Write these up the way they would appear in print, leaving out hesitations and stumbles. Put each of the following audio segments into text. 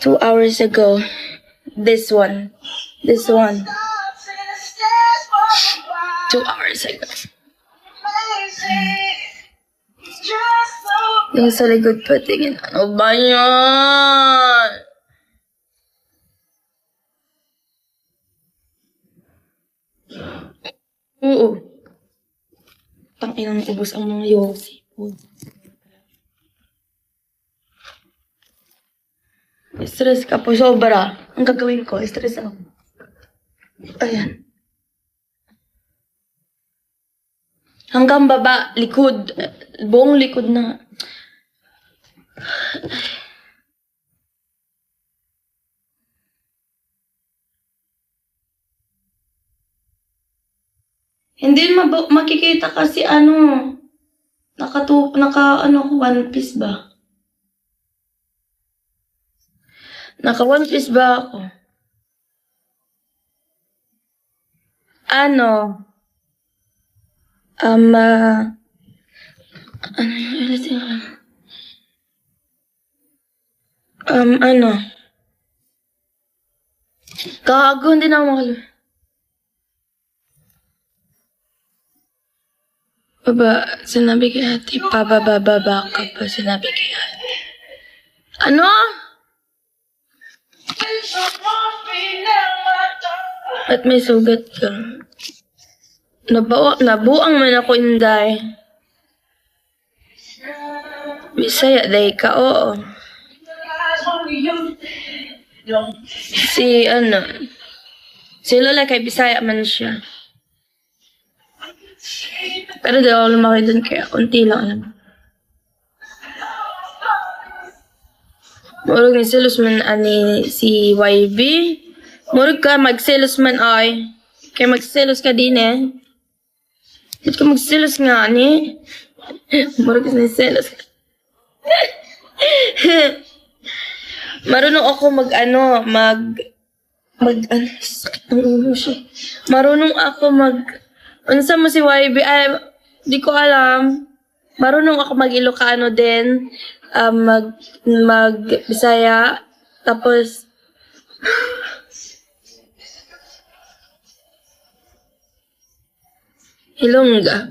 2 hours ago. This one. 2 hours ago. Yung sa likod pa, tingin. Ano ba yan? Oo. Tanginang ubos ang mga yosi. Stress ka po, sobra. Ang gagawin ko, stress ako. Ayan. Hanggang baba, likod. Buong likod na. Hindi makikita kasi one piece ba? Naka one piece ba ako? Gago, hindi na ako makalimutan. Sinabi kay ate, pababa ka pa, sinabi kay ate. Ano? At may sugat ka. Nabuang man ako, Inday. Bisaya, day ka, oo. Si Lola kay Bisaya man siya. Pero di ako lumaki dun kaya kunti lang alam. Murag ni selos man si YB. Murag ka magselos man ay. Kaya magselos ka din eh. Ba't ka magselos nga ni? Murag ni selos ka. Marunong ako sakit ng ulo siya. Marunong ako unsa mo si YB? Ay, di ko alam. Marunong ako mag-Ilocano din. Bisaya. Tapos, Ilongga.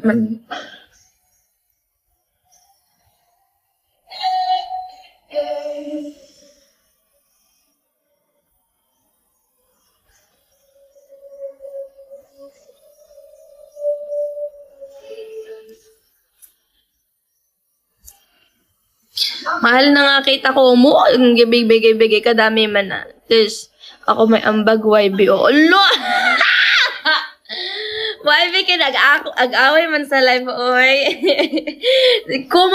Mahal na nga kita ko mo. Bigay kadami man na. Tapos, ako may ambag YB. Olo! YB ka nag-away man sa live, oy.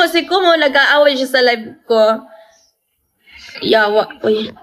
si Kumo, nag-aaway siya sa live ko. Yawa, oy.